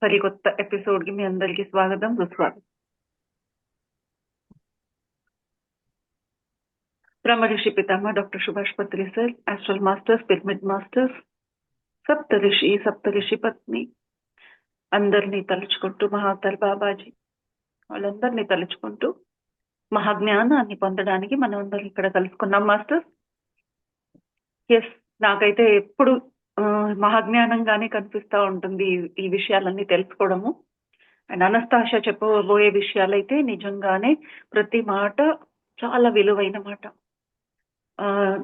సరికొత్త ఎపిసోడ్కి మీ అందరికీ స్వాగతం సుస్వాగతం. Brahmarshi Pitamaha doctor Subhash Patri sir, astral masters, pyramid masters, సప్తఋషి పత్ని అందరినీ తలుచుకుంటూ, మహావతార్ బాబాజీ వాళ్ళందరినీ తలుచుకుంటూ మహాజ్ఞానాన్ని పొందడానికి మనం అందరం ఇక్కడ కలుసుకున్నాం మాస్టర్స్. ఎస్, నాకైతే ఎప్పుడు మహాజ్ఞానంగానే కనిపిస్తూ ఉంటుంది ఈ విషయాలన్నీ తెలుసుకోవడము. అండ్ అనస్తాష చెప్పబోయే విషయాలైతే నిజంగానే ప్రతి మాట చాలా విలువైన మాట.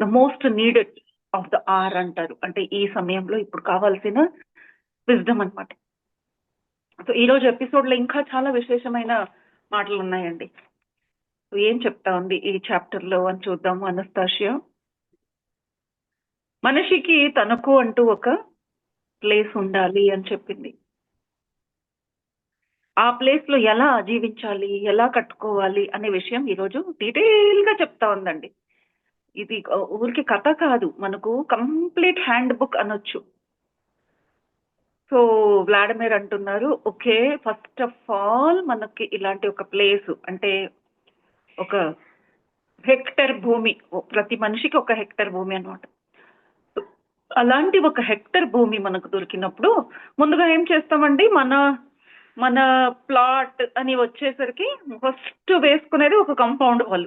The most needed of the hour అంటారు, అంటే ఈ సమయంలో ఇప్పుడు కావాల్సిన విజ్డమ్ అనమాట. సో ఈ రోజు ఎపిసోడ్ లో ఇంకా చాలా విశేషమైన మాటలు ఉన్నాయండి. ఏం చెప్తా ఉంది ఈ చాప్టర్ లో అని చూద్దాము. అనస్తాషియా మనిషికి తనకు అంటూ ఒక ప్లేస్ ఉండాలి అని చెప్పింది. ఆ ప్లేస్ లో ఎలా జీవించాలి, ఎలా కట్టుకోవాలి అనే విషయం ఈరోజు డీటెయిల్ గా చెప్తా ఉందండి. ఇది ఊరికి కథ కాదు, మనకు కంప్లీట్ హ్యాండ్ బుక్ అనొచ్చు. సో వ్లాడిమిర్ అంటున్నారు, ఓకే, ఫస్ట్ ఆఫ్ ఆల్ మనకి ఇలాంటి ఒక ప్లేస్ అంటే ఒక హెక్టర్ భూమి, ప్రతి మనిషికి ఒక హెక్టర్ భూమి అనమాట. అలాంటి ఒక హెక్టర్ భూమి మనకు దొరికినప్పుడు ముందుగా ఏం చేస్తామండి, మన ప్లాట్ అని వచ్చేసరికి ఫస్ట్ వేసుకునేది ఒక కాంపౌండ్ వాల్.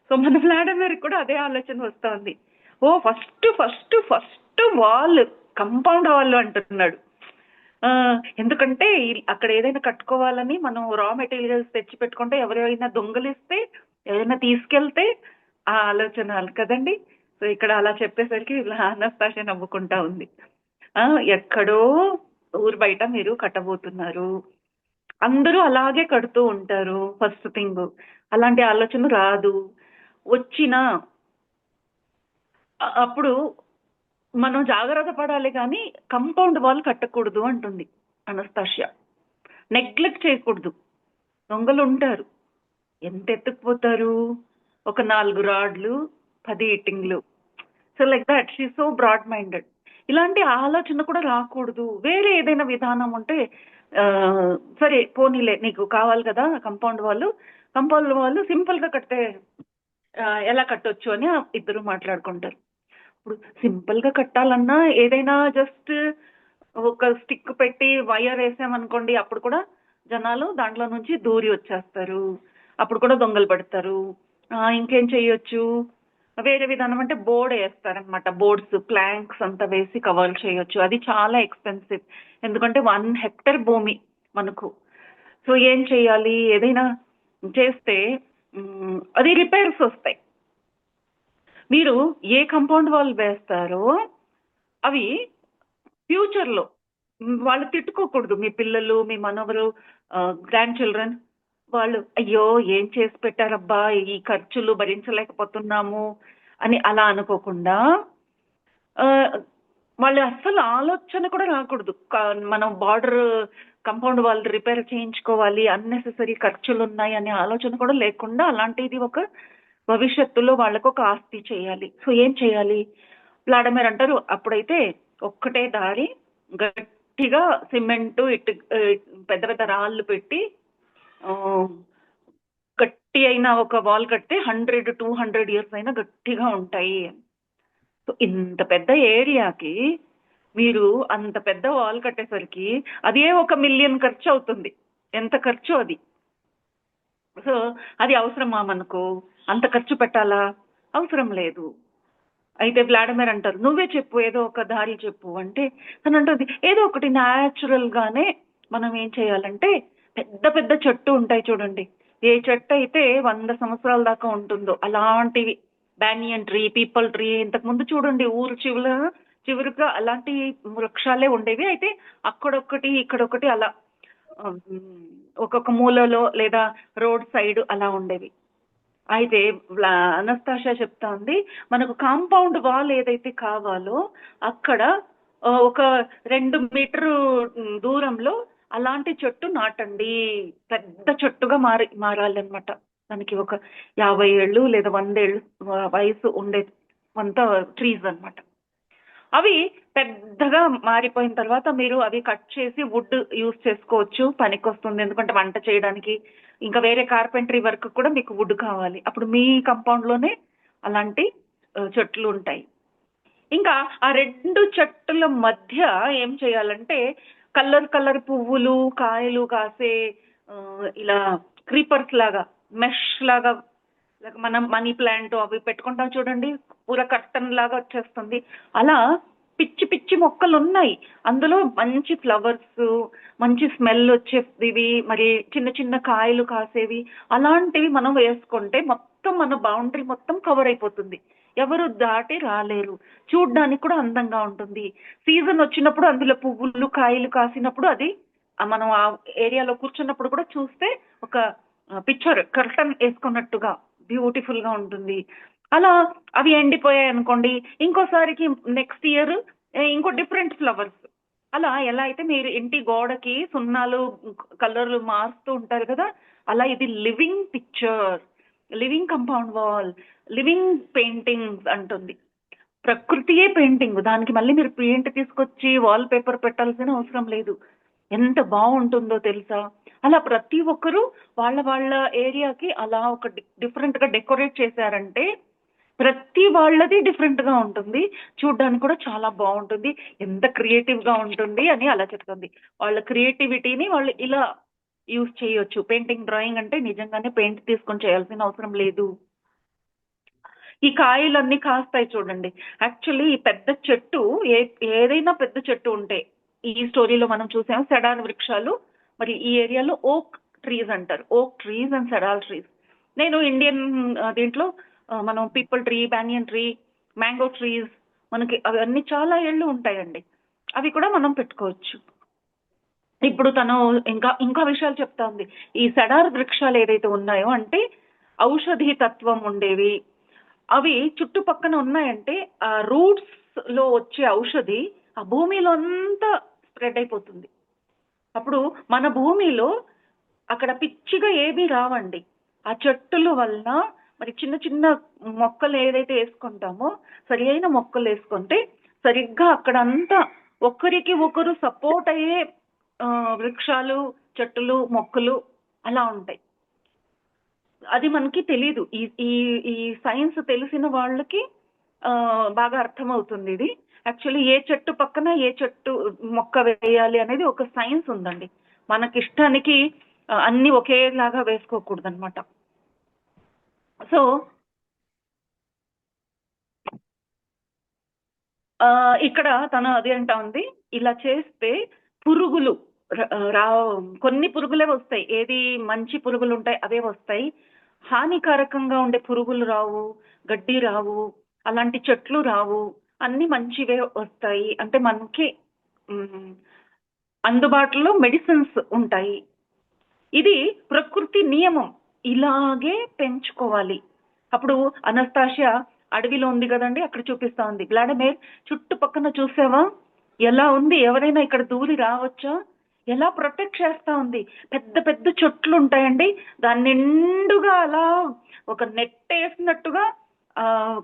సో మన వ్లాడిమిర్ కూడా అదే ఆలోచన వస్తుంది. ఓ first first first wall, compound wall అంటున్నాడు. ఎందుకంటే అక్కడ ఏదైనా కట్టుకోవాలని మనం రా మెటీరియల్స్ తెచ్చి పెట్టుకుంటే ఎవరైనా దొంగలిస్తే, ఏదైనా తీసుకెళ్తే ఆ ఆలోచన కదండి. సో ఇక్కడ అలా చెప్పేసరికి అనస్తాష నవ్వుకుంటా ఉంది. ఎక్కడో ఊరు బయట మీరు కట్టబోతున్నారు, అందరూ అలాగే కడుతూ ఉంటారు. ఫస్ట్ థింగ్ అలాంటి ఆలోచన రాదు. వచ్చినా అప్పుడు మనం జాగ్రత్త పడాలి, కానీ కంపౌండ్ వాల్ కట్టకూడదు అంటుంది అనస్తాషియా. నెగ్లెక్ట్ చేయకూడదు. దొంగలు ఉంటారు, ఎంత ఎత్తుకుపోతారు, ఒక 4 రాడ్లు 10 ఇట్టింగ్లు. So like that she so broad minded. ఇలాంటి ఆలోచన కూడా రాకూడదు. వేరే ఏదైనా విధానం ఉంటే సరే పోనీలే, నీకు కావాలి కదా కంపౌండ్ వాళ్ళు సింపుల్ గా కడితే ఎలా కట్టొచ్చు అని ఇద్దరు మాట్లాడుకుంటారు. ఇప్పుడు సింపుల్ గా కట్టాలన్నా ఏదైనా జస్ట్ ఒక స్టిక్ పెట్టి వైర్ వేసామనుకోండి, అప్పుడు కూడా జనాలు దాంట్లో నుంచి దూరి వచ్చేస్తారు, అప్పుడు కూడా దొంగలు పడతారు. ఇంకేం చెయ్యొచ్చు, వేరే విధానం అంటే బోర్డ్ వేస్తారనమాట. బోర్డ్స్ ప్లాంక్స్ అంతా వేసి కవర్ చేయొచ్చు. అది చాలా ఎక్స్పెన్సివ్, ఎందుకంటే 1 హెక్టర్ భూమి మనకు. సో ఏం చేయాలి, ఏదైనా చేస్తే అది రిపేర్స్ వస్తాయి. మీరు ఏ కాంపౌండ్ వాల్ వేస్తారో అవి ఫ్యూచర్లో వాళ్ళు తిట్టుకోకూడదు. మీ పిల్లలు, మీ మనవరు, గ్రాండ్ చిల్డ్రన్ వాళ్ళు అయ్యో ఏం చేసి పెట్టారబ్బా, ఈ ఖర్చులు భరించలేకపోతున్నాము అని అలా అనుకోకుండా, వాళ్ళు అస్సలు ఆలోచన కూడా రాకూడదు మనం బార్డర్ కాంపౌండ్ వాళ్ళు రిపేర్ చేయించుకోవాలి, అన్నెసెసరీ ఖర్చులు ఉన్నాయి అనే ఆలోచన కూడా లేకుండా, అలాంటిది ఒక భవిష్యత్తులో వాళ్ళకు ఒక ఆస్తి చేయాలి. సో ఏం చేయాలి, వ్లాడిమిర్ అంటారు అప్పుడైతే ఒక్కటే దారి, గట్టిగా సిమెంటు ఇటు పెద్ద పెద్ద రాళ్ళు పెట్టి గట్టి అయిన ఒక వాల్ కడితే 100-200 ఇయర్స్ అయినా గట్టిగా ఉంటాయి. సో ఇంత పెద్ద ఏరియాకి మీరు అంత పెద్ద వాల్ కట్టేసరికి అదే 1 మిలియన్ ఖర్చు అవుతుంది. ఎంత ఖర్చు అది. సో అది అవసరమా మనకు, అంత ఖర్చు పెట్టాలా, అవసరం లేదు. అయితే వ్లాడిమిర్ అంటారు, నువ్వే చెప్పు, ఏదో ఒక దారి చెప్పు అంటే తను అంటుంది, ఏదో ఒకటి న్యాచురల్ గానే మనం ఏం చేయాలంటే, పెద్ద పెద్ద చెట్టు ఉంటాయి చూడండి, ఏ చెట్టు అయితే 100 సంవత్సరాల దాకా ఉంటుందో అలాంటివి, బ్యానియన్ ట్రీ, పీపల్ ట్రీ, ఇంతకు ముందు చూడండి ఊరు చివరిగా అలాంటి వృక్షాలే ఉండేవి. అయితే అక్కడొక్కటి ఇక్కడొకటి అలా ఒక్కొక్క మూలలో లేదా రోడ్ సైడ్ అలా ఉండేవి. అయితే అనస్తాషియా చెప్తా ఉంది, మనకు కాంపౌండ్ వాల్ ఏదైతే కావాలో అక్కడ ఒక 2 మీటరు దూరంలో అలాంటి చెట్టు నాటండి. పెద్ద చెట్టుగా మారాలన్నమాట. దానికి ఒక 50 ఏళ్ళు లేదా 100 ఏళ్ళు వయసు ఉండే అంత ట్రీస్ అనమాట. అవి పెద్దగా మారిపోయిన తర్వాత మీరు అవి కట్ చేసి వుడ్ యూజ్ చేసుకోవచ్చు, పనికొస్తుంది. ఎందుకంటే వంట చేయడానికి, ఇంకా వేరే కార్పెంటరీ వర్క్ కూడా మీకు వుడ్ కావాలి. అప్పుడు మీ కాంపౌండ్‌లోనే అలాంటి చెట్లు ఉంటాయి. ఇంకా ఆ 2 చెట్టుల మధ్య ఏం చేయాలంటే కలర్ పువ్వులు, కాయలు కాసే ఇలా క్రీపర్స్ లాగా, మెష్ లాగా, మనం మనీ ప్లాంట్ అవి పెట్టుకుంటాం చూడండి, పూల కర్టన్ లాగా వచ్చేస్తుంది. అలా పిచ్చి పిచ్చి మొక్కలు ఉన్నాయి. అందులో మంచి ఫ్లవర్స్, మంచి స్మెల్ వచ్చేవి, మరి చిన్న చిన్న కాయలు కాసేవి, అలాంటివి మనం వేసుకుంటే మొత్తం మన బౌండరీ మొత్తం కవర్ అయిపోతుంది. ఎవరు దాటి రాలేరు. చూడ్డానికి కూడా అందంగా ఉంటుంది. సీజన్ వచ్చినప్పుడు అందులో పువ్వులు, కాయలు కాసినప్పుడు అది మనం ఆ ఏరియాలో కూర్చున్నప్పుడు కూడా చూస్తే ఒక పిక్చర్ కర్టన్ వేసుకున్నట్టుగా బ్యూటిఫుల్ గా ఉంటుంది. అలా అవి ఎండిపోయాయి అనుకోండి, ఇంకోసారికి నెక్స్ట్ ఇయర్ ఇంకో డిఫరెంట్ ఫ్లవర్స్. అలా ఎలా అయితే మీరు ఇంటి గోడకి సున్నాలు కలర్లు మారుస్తూ ఉంటారు కదా, అలా ఇది living picture, living compound wall, living paintings అంటుంది. ప్రకృతియే పెయింటింగ్. దానికి మళ్ళీ మీరు పెయింట్ తీసుకొచ్చి వాల్ పేపర్ పెట్టాల్సిన అవసరం లేదు. ఎంత బాగుంటుందో తెలుసా? అలా ప్రతి ఒక్కరూ వాళ్ళ వాళ్ళ ఏరియాకి అలా ఒక డిఫరెంట్ గా డెకరేట్ చేశారంటే ప్రతి వాళ్ళది డిఫరెంట్ గా ఉంటుంది. చూడ్డానికి కూడా చాలా బాగుంటుంది. ఎంత క్రియేటివ్ గా ఉంటుంది అని అలా చెప్తుంది. వాళ్ళ క్రియేటివిటీని వాళ్ళు ఇలా యూజ్ చేయొచ్చు. పెయింటింగ్, డ్రాయింగ్ అంటే నిజంగానే పెయింట్ తీసుకొని చేయాల్సిన అవసరం లేదు. ఈ కాయలన్నీ కాస్తాయి చూడండి. యాక్చువల్లీ ఈ పెద్ద చెట్టు ఏదైనా పెద్ద చెట్టు ఉంటే, ఈ స్టోరీలో మనం చూసాం సెడార్ వృక్షాలు, మరి ఈ ఏరియాలో ఓక్ ట్రీస్ అంటారు. ఓక్ ట్రీస్ అండ్ సెడార్ ట్రీస్. నేను ఇండియన్ దీంట్లో మనం people tree, banyan tree, mango trees, మనకి అవన్నీ చాలా ఏళ్ళు ఉంటాయండి. అవి కూడా మనం పెట్టుకోవచ్చు. ఇప్పుడు తను ఇంకా ఇంకా విషయాలు చెప్తా ఉంది. ఈ సెడార్ వృక్షాలు ఏదైతే ఉన్నాయో అంటే ఔషధి తత్వం ఉండేవి, అవి చుట్టుపక్కన ఉన్నాయంటే ఆ రూట్స్ లో వచ్చే ఔషధి ఆ భూమిలో అంతా స్ప్రెడ్ అయిపోతుంది. అప్పుడు మన భూమిలో అక్కడ పిచ్చిగా ఏమీ రావండి. ఆ చెట్టుల వల్ల మరి చిన్న చిన్న మొక్కలు ఏదైతే వేసుకుంటామో, సరి అయిన మొక్కలు వేసుకుంటే సరిగ్గా అక్కడ అంతా ఒకరికి ఒకరు సపోర్ట్ అయ్యే వృక్షాలు, చెట్టులు, మొక్కలు అలా ఉంటాయి. అది మనకి తెలీదు. ఈ ఈ ఈ సైన్స్ తెలిసిన వాళ్ళకి బాగా అర్థమవుతుంది ఇది. యాక్చువల్లీ ఏ చెట్టు పక్కన ఏ చెట్టు మొక్క వేయాలి అనేది ఒక సైన్స్ ఉందండి. మనకిష్టానికి అన్ని ఒకేలాగా వేసుకోకూడదు అనమాట. సో ఇక్కడ తను అది అంటా ఉంది, ఇలా చేస్తే పురుగులు రా కొన్ని పురుగులే వస్తాయి. ఏది మంచి పురుగులు ఉంటాయి అవే వస్తాయి. హానికారకంగా ఉండే పురుగులు రావు, గడ్డి రావు, అలాంటి చెట్లు రావు. అన్ని మంచివే వస్తాయి. అంటే మనకి అందుబాటులో మెడిసిన్స్ ఉంటాయి. ఇది ప్రకృతి నియమం. ఇలాగే పెంచుకోవాలి. అప్పుడు అనస్తాషియా అడవిలో ఉంది కదండి, అక్కడ చూపిస్తా ఉంది. వ్లాడిమిర్ చుట్టుపక్కన చూసావా ఎలా ఉంది? ఎవరైనా ఇక్కడ దూరి రావచ్చా? ఎలా ప్రొటెక్ట్ చేస్తా ఉంది. పెద్ద పెద్ద చెట్లు ఉంటాయండి, దాని నిండుగా అలా ఒక నెట్ వేసినట్టుగా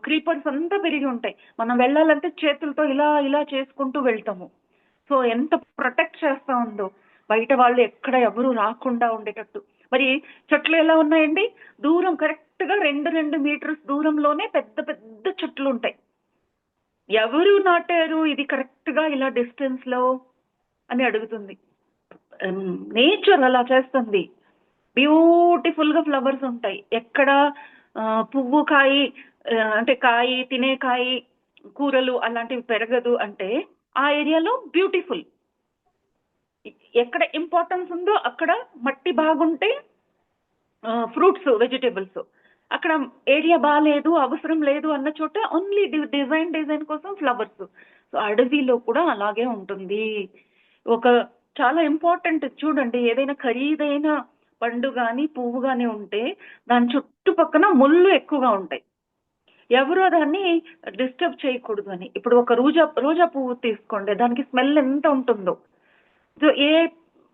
క్రీపర్స్ అంతా పెరిగి ఉంటాయి. మనం వెళ్ళాలంటే చేతులతో ఇలా ఇలా చేసుకుంటూ వెళ్తాము. సో ఎంత ప్రొటెక్ట్ చేస్తా ఉందో, బయట వాళ్ళు ఎక్కడ ఎవరు రాకుండా ఉండేటట్టు. మరి చెట్లు ఎలా ఉన్నాయండి? దూరం కరెక్ట్ గా 2 మీటర్స్ దూరంలోనే పెద్ద పెద్ద చెట్లు ఉంటాయి. ఎవరు నాటారు ఇది కరెక్ట్ గా ఇలా డిస్టెన్స్ లో అని అడుగుతుంది. నేచర్ అలా చేస్తుంది. బ్యూటిఫుల్ గా ఫ్లవర్స్ ఉంటాయి. ఎక్కడ పువ్వు కాయి అంటే కాయి తినే కాయి కూరలు అలాంటివి పెరగదు అంటే ఆ ఏరియాలో బ్యూటిఫుల్. ఎక్కడ ఇంపార్టెన్స్ ఉందో అక్కడ మట్టి బాగుంటే ఫ్రూట్స్, వెజిటేబుల్స్. అక్కడ ఏరియా బాగాలేదు, అవసరం లేదు అన్న చోట ఓన్లీ డిజైన్ కోసం ఫ్లవర్స్. సో అడవిలో కూడా అలాగే ఉంటుంది. ఒక చాలా ఇంపార్టెంట్ చూడండి, ఏదైనా ఖరీదైన పండు కానీ పువ్వు కానీ ఉంటే దాని చుట్టుపక్కన ముళ్ళు ఎక్కువగా ఉంటాయి. ఎవరు దాన్ని డిస్టర్బ్ చేయకూడదు అని. ఇప్పుడు ఒక రోజా పువ్వు తీసుకోండి, దానికి స్మెల్ ఎంత ఉంటుందో. సో ఏ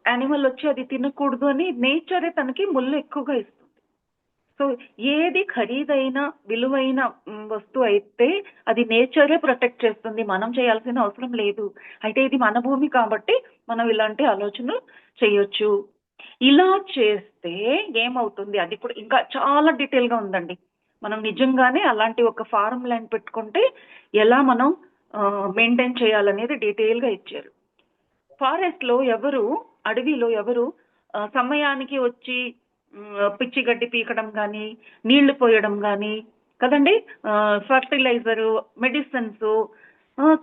యానిమల్ వచ్చి అది తినకూడదు అని నేచరే తనకి ముళ్ళు ఎక్కువగా ఇస్తుంది. సో ఏది ఖరీదైన విలువైన వస్తువు అయితే అది నేచరే ప్రొటెక్ట్ చేస్తుంది, మనం చేయాల్సిన అవసరం లేదు. అయితే ఇది మన భూమి కాబట్టి మనం ఇలాంటి ఆలోచనలు చేయొచ్చు. ఇలా చేస్తే ఏమవుతుంది, అది కూడా ఇంకా చాలా డీటెయిల్ గా ఉందండి. మనం నిజంగానే అలాంటి ఒక ఫారం ల్యాండ్ పెట్టుకుంటే ఎలా మనం మెయింటైన్ చేయాలనేది డీటెయిల్ గా ఇచ్చారు. ఫారెస్ట్ లో ఎవరు, అడవిలో ఎవరు సమయానికి వచ్చి పిచ్చి గడ్డి పీకడం కానీ, నీళ్లు పోయడం కానీ కదండి, ఫర్టిలైజరు, మెడిసిన్స్,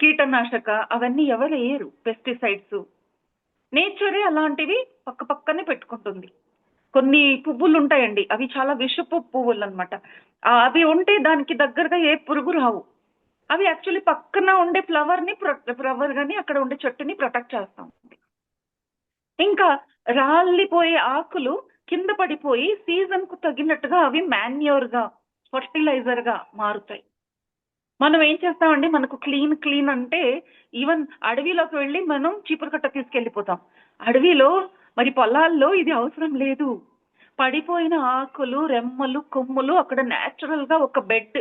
కీటనాశక అవన్నీ ఎవరు వేయరు, పెస్టిసైడ్స్. నేచరే అలాంటివి పక్క పక్కనే పెట్టుకుంటుంది. కొన్ని పువ్వులు ఉంటాయండి, అవి చాలా విషపు పువ్వులు అనమాట. అవి ఉంటే దానికి దగ్గరగా ఏ పురుగు రావు. అవి యాక్చువల్లీ పక్కన ఉండే ఫ్లవర్ గాని అక్కడ ఉండే చెట్టుని ప్రొటెక్ట్ చేస్తాం. ఇంకా రాలిపోయే ఆకులు కింద పడిపోయి సీజన్ కు తగినట్టుగా అవి మాన్యూర్ గా, ఫర్టిలైజర్ గా మారుతాయి. మనం ఏం చేస్తామండి, మనకు క్లీన్ అంటే ఈవెన్ అడవిలోకి వెళ్ళి మనం చీపురు కట్ట తీసుకెళ్ళిపోతాం. అడవిలో మరి పొలాల్లో ఇది అవసరం లేదు. పడిపోయిన ఆకులు, రెమ్మలు, కొమ్ములు అక్కడ న్యాచురల్ గా ఒక బెడ్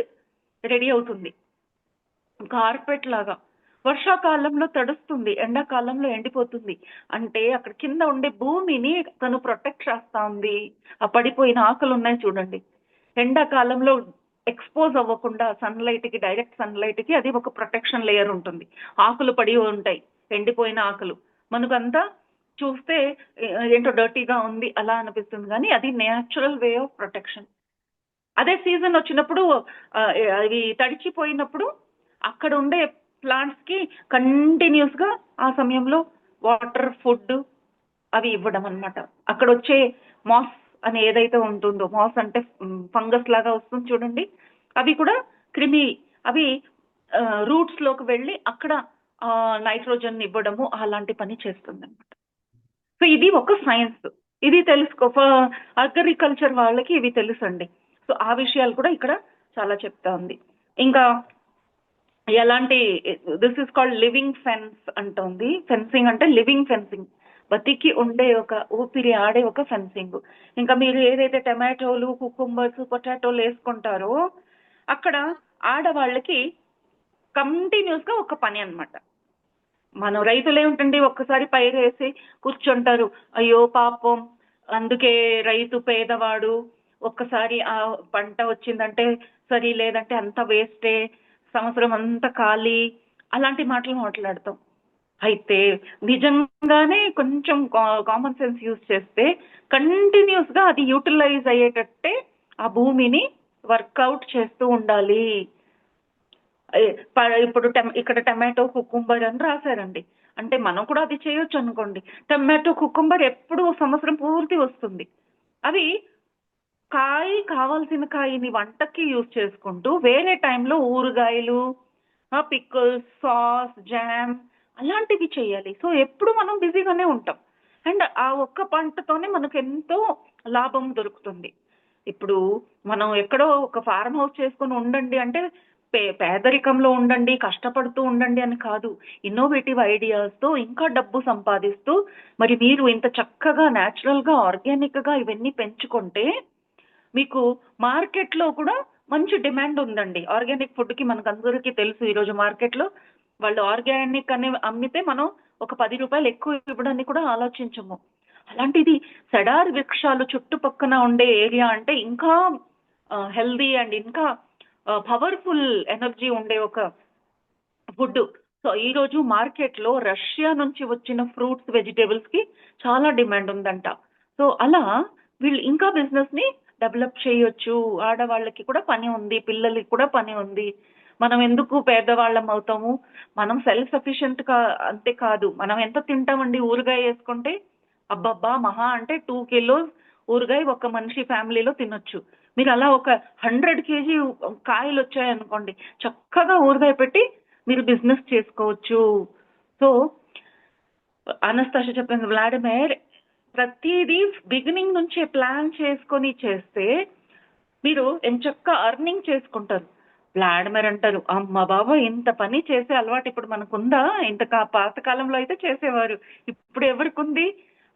రెడీ అవుతుంది, కార్పెట్ లాగా. వర్షాకాలంలో తడుస్తుంది, ఎండాకాలంలో ఎండిపోతుంది. అంటే అక్కడ కింద ఉండే భూమిని తను ప్రొటెక్ట్ చేస్తా ఉంది. ఆ పడిపోయిన ఆకులు ఉన్నాయి చూడండి, ఎండాకాలంలో ఎక్స్పోజ్ అవ్వకుండా సన్లైట్ కి, డైరెక్ట్ సన్లైట్ కి అది ఒక ప్రొటెక్షన్ లేయర్ ఉంటుంది. ఆకులు పడి ఉంటాయి, ఎండిపోయిన ఆకులు. మనకంతా చూస్తే ఏంటో డర్టీగా ఉంది అలా అనిపిస్తుంది, కానీ అది నేచురల్ వే ఆఫ్ ప్రొటెక్షన్. అదే సీజన్ వచ్చినప్పుడు అవి తడిచిపోయినప్పుడు అక్కడ ఉండే ప్లాంట్స్ కి కంటిన్యూస్ గా ఆ సమయంలో వాటర్, ఫుడ్ అవి ఇవ్వడం అనమాట. అక్కడ వచ్చే మాస్ అని ఏదైతే ఉంటుందో, మాస్ అంటే ఫంగస్ లాగా వస్తుంది చూడండి, అవి కూడా క్రిమి, అవి రూట్స్ లోకి వెళ్ళి అక్కడ నైట్రోజన్ ఇవ్వడము అలాంటి పని చేస్తుంది అనమాట. సో ఇది ఒక సైన్స్, ఇది తెలుసుకో. అగ్రికల్చర్ వాళ్ళకి ఇవి తెలుసండి. సో ఆ విషయాలు కూడా ఇక్కడ చాలా చెప్తా ఉంది. ఇంకా ఎలాంటి, this is called living fence అంటుంది. ఫెన్సింగ్ అంటే లివింగ్ ఫెన్సింగ్, బతికి ఉండే ఒక ఊపిరి ఆడే ఒక ఫెన్సింగ్. ఇంకా మీరు ఏదైతే టమాటోలు, కుకుంబర్స్, పొటాటోలు వేసుకుంటారో అక్కడ ఆడవాళ్ళకి కంటిన్యూస్ గా ఒక పని అనమాట. మనం రైతులు ఏమిటండి, ఒక్కసారి పైరు వేసి కూర్చుంటారు, అయ్యో పాపం అందుకే రైతు పేదవాడు, ఒక్కసారి ఆ పంట వచ్చిందంటే సరి, లేదంటే అంత వేస్టే, సంవత్సరం అంతా ఖాళీ, అలాంటి మాటలు మాట్లాడతాం. అయితే నిజంగానే కొంచెం కామన్ సెన్స్ యూజ్ చేస్తే కంటిన్యూస్ గా అది యూటిలైజ్ అయ్యేటట్టే ఆ భూమిని వర్కౌట్ చేస్తూ ఉండాలి. ఇప్పుడు ఇక్కడ టమాటో, కుకుంబర్ అని రాశారండి, అంటే మనం కూడా అది చేయొచ్చు అనుకోండి. టమాటో, కుకుంబర్ ఎప్పుడు సంవత్సరం పూర్తి వస్తుంది. అవి కావాల్సిన కాయని వంటకి యూజ్ చేసుకుంటూ వేరే టైంలో ఊరగాయలు, పిక్కుల్స్, సాస్, జామ్ అలాంటివి చేయాలి. సో ఎప్పుడు మనం బిజీగానే ఉంటాం, అండ్ ఆ ఒక్క పంటతోనే మనకు ఎంతో లాభం దొరుకుతుంది. ఇప్పుడు మనం ఎక్కడో ఒక ఫార్మ్ హౌస్ చేసుకుని ఉండండి అంటే పేదరికంలో ఉండండి, కష్టపడుతూ ఉండండి అని కాదు. ఇన్నోవేటివ్ ఐడియాస్తో ఇంకా డబ్బు సంపాదిస్తూ మరి మీరు ఇంత చక్కగా న్యాచురల్ గా, ఆర్గానిక్ గా ఇవన్నీ పెంచుకుంటే మీకు మార్కెట్లో కూడా మంచి డిమాండ్ ఉందండి. ఆర్గానిక్ ఫుడ్ కి మనకు అందరికీ తెలుసు, ఈరోజు మార్కెట్లో వాళ్ళు ఆర్గానిక్ అని అమ్మితే మనం ఒక 10 రూపాయలు ఎక్కువ ఇవ్వడానికి కూడా ఆలోచించము. అలాంటిది సెడార్ వృక్షాలు చుట్టుపక్కన ఉండే ఏరియా అంటే ఇంకా హెల్దీ అండ్ ఇంకా పవర్ఫుల్ ఎనర్జీ ఉండే ఒక ఫుడ్. సో ఈ రోజు మార్కెట్లో రష్యా నుంచి వచ్చిన ఫ్రూట్స్, వెజిటేబుల్స్ కి చాలా డిమాండ్ ఉందంట. సో అలా వీళ్ళు ఇంకా బిజినెస్ ని డెవలప్ చేయొచ్చు. ఆడవాళ్ళకి కూడా పని ఉంది, పిల్లలకి కూడా పని ఉంది. మనం ఎందుకు పేదవాళ్ళం అవుతాము, మనం సెల్ఫ్ సఫిషియెంట్ అంతే కాదు, మనం ఎంత తింటామండి ఊరగాయ వేసుకుంటే, అబ్బబ్బా మహా అంటే 2 కిలోస్ ఊరగాయ ఒక మనిషి ఫ్యామిలీలో తినొచ్చు. మీరు అలా ఒక 100 కేజీ కాయలు వచ్చాయనుకోండి, చక్కగా ఊరగాయ పెట్టి మీరు బిజినెస్ చేసుకోవచ్చు. సో అనస్తాషియా చెప్పింది, వ్లాడిమిర్ ప్రతిదీ బిగినింగ్ నుంచే ప్లాన్ చేసుకొని చేస్తే మీరు ఎంచక్క అర్నింగ్ చేసుకుంటారు. వ్లాడిమిర్ అంటారు, అమ్మ బాబా ఇంత పని చేసే అలవాటు ఇప్పుడు మనకుందా? ఇంత పాతకాలంలో అయితే చేసేవారు, ఇప్పుడు ఎవరికి ఉంది?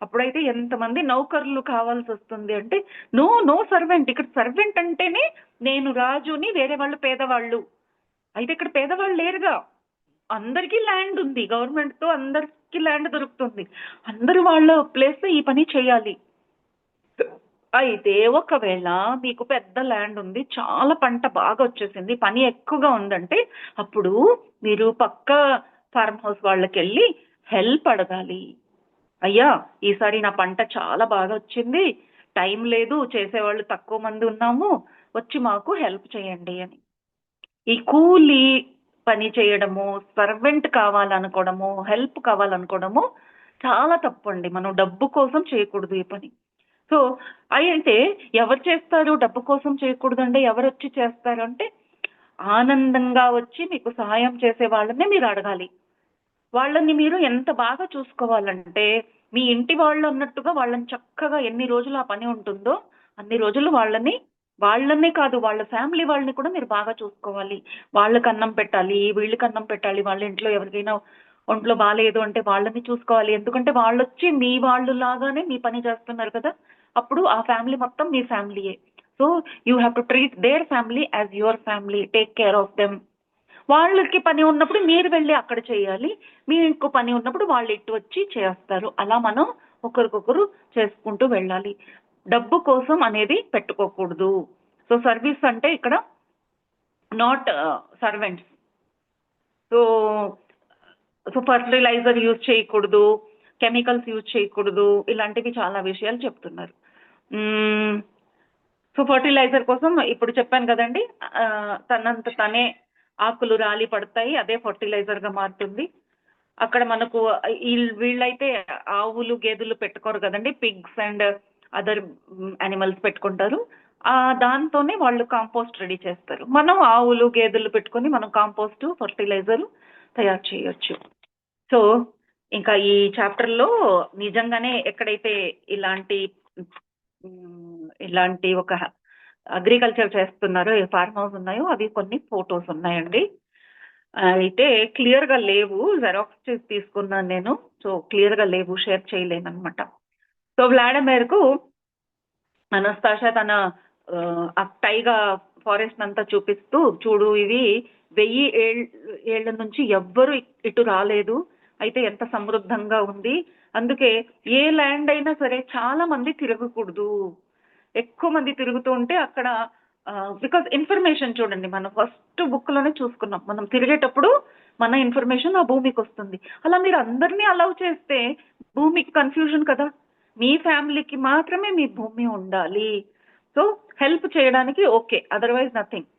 అప్పుడైతే ఎంతమంది నౌకర్లు కావాల్సి వస్తుంది అంటే, నో నో సర్వెంట్. ఇక్కడ సర్వెంట్ అంటేనే నేను రాజుని, వేరే వాళ్ళు పేదవాళ్ళు. అయితే ఇక్కడ పేదవాళ్ళు లేరుగా, అందరికీ ల్యాండ్ ఉంది, గవర్నమెంట్ తో అందరికి ల్యాండ్ దొరుకుతుంది, అందరూ వాళ్ళ ప్లేస్ ఈ పని చేయాలి. అయితే ఒకవేళ మీకు పెద్ద ల్యాండ్ ఉంది, చాలా పంట బాగా వచ్చేసింది, పని ఎక్కువగా ఉందంటే అప్పుడు మీరు పక్క ఫార్మ్ హౌస్ వాళ్ళకి వెళ్ళి హెల్ప్ అడగాలి. అయ్యా, ఈసారి నా పంట చాలా బాగా వచ్చింది, టైం లేదు, చేసేవాళ్ళు తక్కువ మంది ఉన్నాము, వచ్చి మాకు హెల్ప్ చేయండి అని. ఈ కూలీ పని చేయడము, సర్వెంట్ కావాలనుకోవడము, హెల్ప్ కావాలనుకోవడము చాలా తప్పండి. మనం డబ్బు కోసం చేయకూడదు ఈ పని. సో అయితే ఎవరు చేస్తారు? డబ్బు కోసం చేయకూడదంటే ఎవరు వచ్చి చేస్తారు అంటే, ఆనందంగా వచ్చి మీకు సహాయం చేసే వాళ్ళనే మీరు అడగాలి. వాళ్ళని మీరు ఎంత బాగా చూసుకోవాలంటే, మీ ఇంటి వాళ్ళు అన్నట్టుగా వాళ్ళని చక్కగా ఎన్ని రోజులు ఆ పని ఉంటుందో అన్ని రోజులు వాళ్ళనే కాదు, వాళ్ళ ఫ్యామిలీ వాళ్ళని కూడా మీరు బాగా చూసుకోవాలి. వాళ్ళకి అన్నం పెట్టాలి, వీళ్ళకి అన్నం పెట్టాలి, వాళ్ళ ఇంట్లో ఎవరికైనా ఒంట్లో బాగాలేదు అంటే వాళ్ళని చూసుకోవాలి. ఎందుకంటే వాళ్ళొచ్చి మీ వాళ్ళు లాగానే మీ పని చేస్తున్నారు కదా, అప్పుడు ఆ ఫ్యామిలీ మొత్తం మీ ఫ్యామిలీయే. So you have to treat their family as your family, take care of them. వాళ్ళకి పని ఉన్నప్పుడు మీరు వెళ్ళి అక్కడ చేయాలి, మీ ఇంకో పని ఉన్నప్పుడు వాళ్ళు ఇటు వచ్చి చేస్తారు. అలా మనం ఒకరికొకరు చేసుకుంటూ వెళ్ళాలి. డబ్బు కోసం అనేది పెట్టుకోకూడదు. సో సర్వీస్ అంటే ఇక్కడ not servants. So so fertiliser use చేయకూడదు, కెమికల్స్ యూజ్ చేయకూడదు, ఇలాంటివి చాలా విషయాలు చెప్తున్నారు. సో ఫర్టిలైజర్ కోసం ఇప్పుడు చెప్పాను కదండి, తనంత తనే ఆకులు రాలి పడతాయి, అదే ఫర్టిలైజర్ గా మారుతుంది. అక్కడ మనకు వీళ్ళైతే ఆవులు గేదెలు పెట్టుకోరు కదండి, పిగ్స్ అండ్ అదర్ యానిమల్స్ పెట్టుకుంటారు. దాంతోనే వాళ్ళు కాంపోస్ట్ రెడీ చేస్తారు. మనం ఆవులు గేదెలు పెట్టుకొని మనం కాంపోస్ట్ ఫర్టిలైజర్ తయారు చేయొచ్చు. సో ఇంకా ఈ చాప్టర్ లో నిజంగానే ఎక్కడైతే ఇలాంటి ఒక అగ్రికల్చర్ చేస్తున్నారో, ఏ ఫార్మ్ హౌస్ ఉన్నాయో అవి కొన్ని ఫొటోస్ ఉన్నాయండి. అయితే క్లియర్ గా లేవు, జెరాక్స్ చేసి తీసుకున్నాను నేను, సో క్లియర్ గా లేవు, షేర్ చేయలేను అనమాట. సో వ్లాడిమిర్ కు అనస్తాషా తన టైగా ఫారెస్ట్ అంతా చూపిస్తూ, చూడు ఇది 1000 ఏళ్ల నుంచి ఎవ్వరు ఇటు రాలేదు, అయితే ఎంత సమృద్ధంగా ఉంది, అందుకే ఏ ల్యాండ్ అయినా సరే చాలా మంది తిరగకూడదు, ఎక్కువ మంది తిరుగుతూ ఉంటే అక్కడ బికాస్ ఇన్ఫర్మేషన్ చూడండి, మనం ఫస్ట్ బుక్ లోనే చూసుకున్నాం, మనం తిరిగేటప్పుడు మన ఇన్ఫర్మేషన్ ఆ భూమికి వస్తుంది. అలా మీరు అందరినీ అలౌ చేస్తే భూమికి కన్ఫ్యూజన్ కదా, మీ ఫ్యామిలీకి మాత్రమే మీ భూమి ఉండాలి. సో హెల్ప్ చేయడానికి okay, otherwise nothing.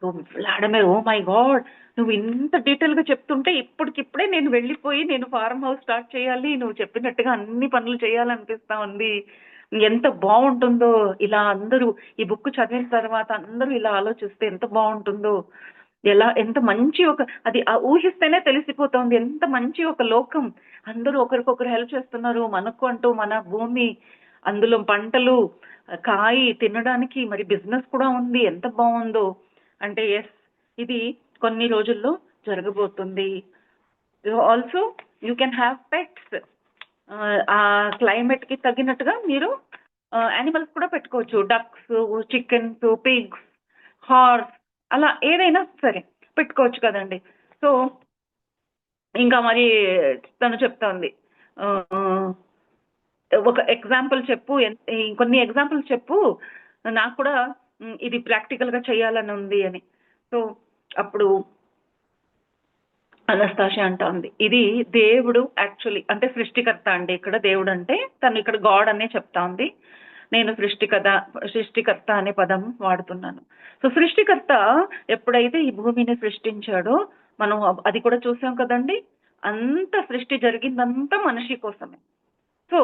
So Vladimir, oh my god, నువ్వు ఇంత డీటెయిల్ గా చెప్తుంటే ఇప్పటికిప్పుడే నేను వెళ్ళిపోయి నేను ఫార్మ్ హౌస్ స్టార్ట్ చేయాలి, నువ్వు చెప్పినట్టుగా అన్ని పనులు చేయాలనిపిస్తా ఉంది, ఎంత బాగుంటుందో ఇలా అందరూ ఈ బుక్ చదివిన తర్వాత అందరూ ఇలా ఆలోచిస్తే ఎంత బాగుంటుందో, ఎంత మంచి అది ఊహిస్తేనే తెలిసిపోతుంది, ఎంత మంచి ఒక లోకం, అందరూ ఒకరికొకరు హెల్ప్ చేస్తున్నారు, మనకు అంటూ మన భూమి, అందులో పంటలు కాయి తినడానికి, మరి బిజినెస్ కూడా ఉంది, ఎంత బాగుందో. అంటే ఎస్, ఇది కొన్ని రోజుల్లో జరగబోతుంది. Also you can have pets, ఆ క్లైమేట్ కి తగినట్టుగా మీరు యానిమల్స్ కూడా పెట్టుకోవచ్చు, డక్స్, చికెన్స్, పిగ్స్, హార్స్, అలా ఏదైనా సరే పెట్టుకోవచ్చు కదండి. సో ఇంకా మరి తను చెప్తోంది, ఒక ఎగ్జాంపుల్ చెప్పు, కొన్ని ఎగ్జాంపుల్స్ చెప్పు, నాకు కూడా ఇది ప్రాక్టికల్ గా చేయాలని ఉంది అని. సో అప్పుడు అనస్తాషా అంటోంది, ఇది దేవుడు యాక్చువల్లీ అంటే సృష్టికర్త అండి, ఇక్కడ దేవుడు అంటే తను ఇక్కడ గాడ్ అనే చెప్తా ఉంది, నేను సృష్టికర్త అనే పదం వాడుతున్నాను. సో సృష్టికర్త ఎప్పుడైతే ఈ భూమిని సృష్టించాడో, మనం అది కూడా చూసాం కదండి, అంత సృష్టి జరిగిందంతా మనిషి కోసమే. సో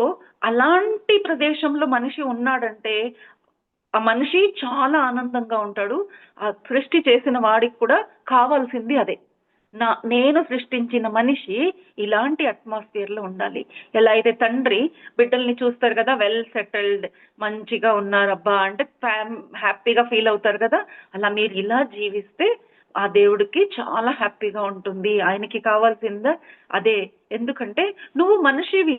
అలాంటి ప్రదేశంలో మనిషి ఉన్నాడంటే ఆ మనిషి చాలా ఆనందంగా ఉంటాడు, ఆ సృష్టి చేసిన వాడికి కూడా కావాల్సింది అదే, నేను సృష్టించిన మనిషి ఇలాంటి అట్మాస్ఫియర్ లో ఉండాలి. ఎలా అయితే తండ్రి బిడ్డల్ని చూస్తారు కదా, వెల్ సెటిల్డ్, మంచిగా ఉన్నారబ్బా అంటే హ్యాపీగా ఫీల్ అవుతారు కదా, అలా మీరు ఇలా జీవిస్తే ఆ దేవుడికి చాలా హ్యాపీగా ఉంటుంది, ఆయనకి కావాల్సిందా అదే. ఎందుకంటే నువ్వు మనిషివి,